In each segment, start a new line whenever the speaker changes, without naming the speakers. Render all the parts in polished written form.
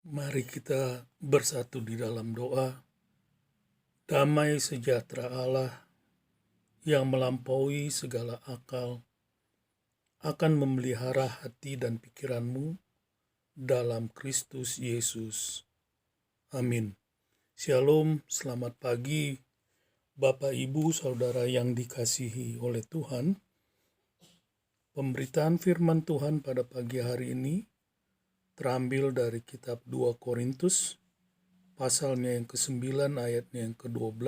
Mari kita bersatu di dalam doa. Damai sejahtera Allah yang melampaui segala akal akan memelihara hati dan pikiranmu dalam Kristus Yesus. Amin. Shalom, selamat pagi Bapak, Ibu, Saudara yang dikasihi oleh Tuhan. Pemberitaan firman Tuhan pada pagi hari ini terambil dari kitab 2 Korintus pasalnya yang ke-9 ayatnya yang ke-12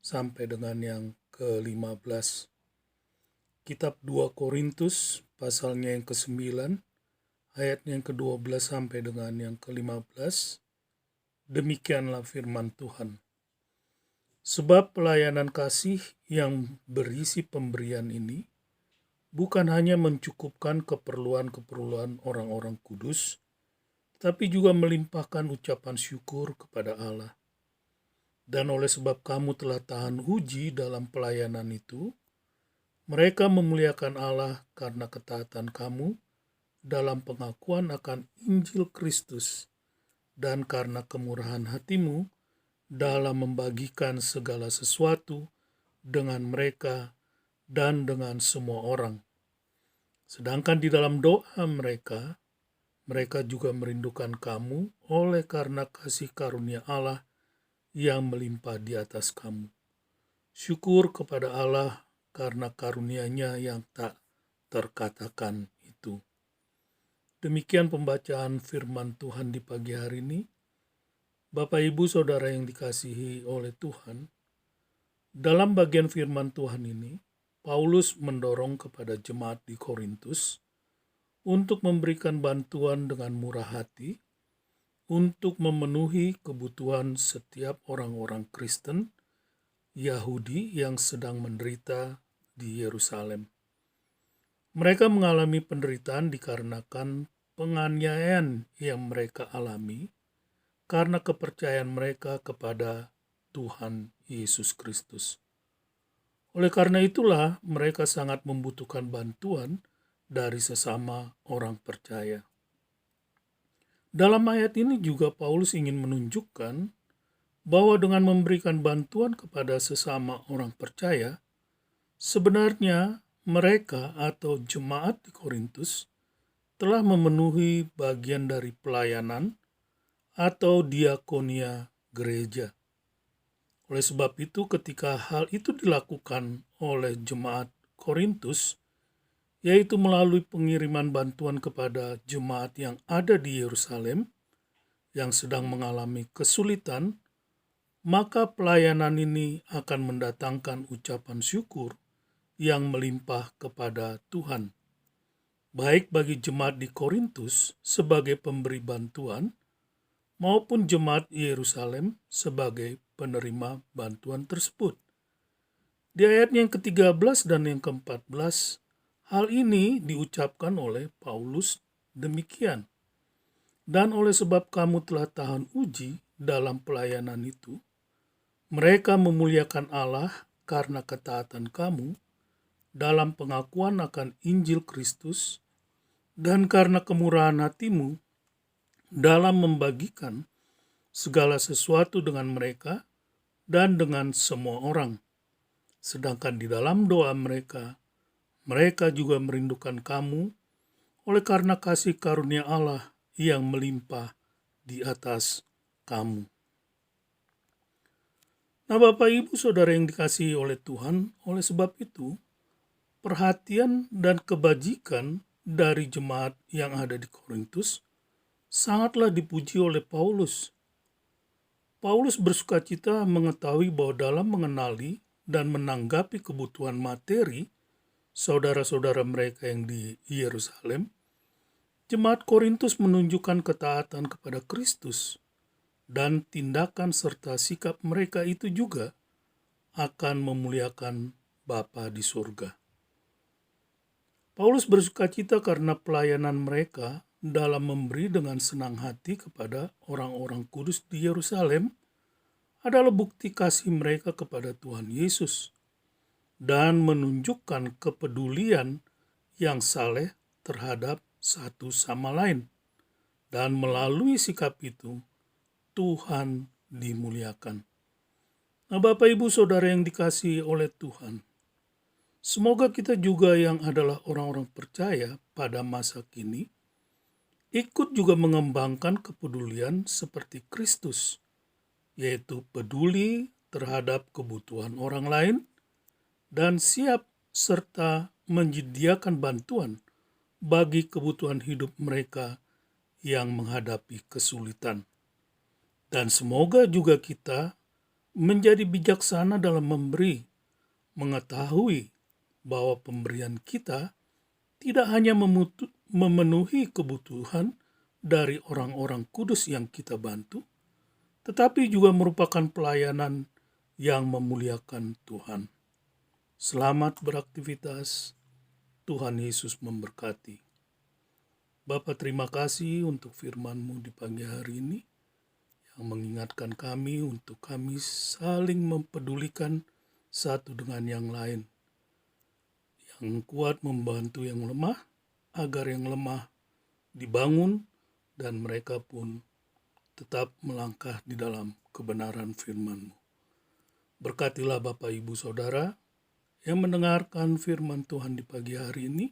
sampai dengan yang ke-15. Kitab 2 Korintus pasalnya yang ke-9 ayatnya yang ke-12 sampai dengan yang ke-15. Demikianlah firman Tuhan. Sebab pelayanan kasih yang berisi pemberian ini bukan hanya mencukupkan keperluan-keperluan orang-orang kudus, tapi juga melimpahkan ucapan syukur kepada Allah. Dan oleh sebab kamu telah tahan uji dalam pelayanan itu, mereka memuliakan Allah karena ketaatan kamu dalam pengakuan akan Injil Kristus dan karena kemurahan hatimu dalam membagikan segala sesuatu dengan mereka dan dengan semua orang. Sedangkan di dalam doa mereka juga merindukan kamu oleh karena kasih karunia Allah yang melimpah di atas kamu. Syukur kepada Allah karena karunia-Nya yang tak terkatakan itu. Demikian pembacaan firman Tuhan di pagi hari ini. Bapak, Ibu, Saudara yang dikasihi oleh Tuhan, dalam bagian firman Tuhan ini, Paulus mendorong kepada jemaat di Korintus untuk memberikan bantuan dengan murah hati untuk memenuhi kebutuhan setiap orang-orang Kristen Yahudi yang sedang menderita di Yerusalem. Mereka mengalami penderitaan dikarenakan penganiayaan yang mereka alami karena kepercayaan mereka kepada Tuhan Yesus Kristus. Oleh karena itulah mereka sangat membutuhkan bantuan dari sesama orang percaya. Dalam ayat ini juga Paulus ingin menunjukkan bahwa dengan memberikan bantuan kepada sesama orang percaya, sebenarnya mereka atau jemaat di Korintus telah memenuhi bagian dari pelayanan atau diakonia gereja. Oleh sebab itu, ketika hal itu dilakukan oleh jemaat Korintus, yaitu melalui pengiriman bantuan kepada jemaat yang ada di Yerusalem yang sedang mengalami kesulitan, maka pelayanan ini akan mendatangkan ucapan syukur yang melimpah kepada Tuhan, baik bagi jemaat di Korintus sebagai pemberi bantuan maupun jemaat Yerusalem sebagai penerima bantuan tersebut. Di ayat yang ke-13 dan yang ke-14, hal ini diucapkan oleh Paulus demikian. Dan oleh sebab kamu telah tahan uji dalam pelayanan itu, mereka memuliakan Allah karena ketaatan kamu dalam pengakuan akan Injil Kristus dan karena kemurahan hatimu dalam membagikan segala sesuatu dengan mereka dan dengan semua orang. Sedangkan di dalam doa mereka juga merindukan kamu oleh karena kasih karunia Allah yang melimpah di atas kamu. Nah, Bapak, Ibu, Saudara yang dikasihi oleh Tuhan, oleh sebab itu, perhatian dan kebajikan dari jemaat yang ada di Korintus sangatlah dipuji oleh Paulus. Paulus bersukacita mengetahui bahwa dalam mengenali dan menanggapi kebutuhan materi saudara-saudara mereka yang di Yerusalem, jemaat Korintus menunjukkan ketaatan kepada Kristus, dan tindakan serta sikap mereka itu juga akan memuliakan Bapa di surga. Paulus bersukacita karena pelayanan mereka dalam memberi dengan senang hati kepada orang-orang kudus di Yerusalem adalah bukti kasih mereka kepada Tuhan Yesus dan menunjukkan kepedulian yang saleh terhadap satu sama lain Dan melalui sikap itu, Tuhan dimuliakan. Nah, Bapak Ibu Saudara yang dikasihi oleh Tuhan, semoga kita juga yang adalah orang-orang percaya pada masa kini, ikut juga mengembangkan kepedulian seperti Kristus, yaitu peduli terhadap kebutuhan orang lain dan siap serta menyediakan bantuan bagi kebutuhan hidup mereka yang menghadapi kesulitan. Dan semoga juga kita menjadi bijaksana dalam memberi, mengetahui bahwa pemberian kita tidak hanya memenuhi kebutuhan dari orang-orang kudus yang kita bantu, tetapi juga merupakan pelayanan yang memuliakan Tuhan. Selamat beraktivitas, Tuhan Yesus memberkati. Bapa, terima kasih untuk firman-Mu di pagi hari ini yang mengingatkan kami untuk kami saling mempedulikan satu dengan yang lain. Yang kuat membantu yang lemah, agar yang lemah dibangun dan mereka pun tetap melangkah di dalam kebenaran firman-Mu. Berkatilah Bapak Ibu Saudara yang mendengarkan firman Tuhan di pagi hari ini.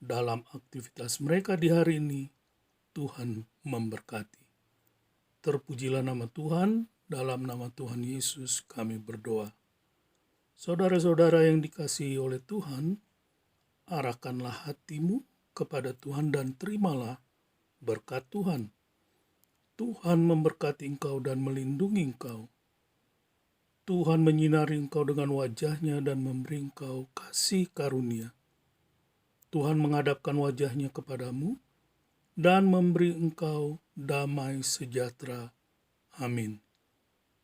Dalam aktivitas mereka di hari ini, Tuhan memberkati. Terpujilah nama Tuhan, dalam nama Tuhan Yesus kami berdoa. Saudara-saudara yang dikasihi oleh Tuhan, arahkanlah hatimu kepada Tuhan dan terimalah berkat Tuhan. Tuhan memberkati engkau dan melindungi engkau. Tuhan menyinari engkau dengan wajah-Nya dan memberi engkau kasih karunia. Tuhan menghadapkan wajah-Nya kepadamu dan memberi engkau damai sejahtera. Amin.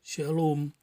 Shalom.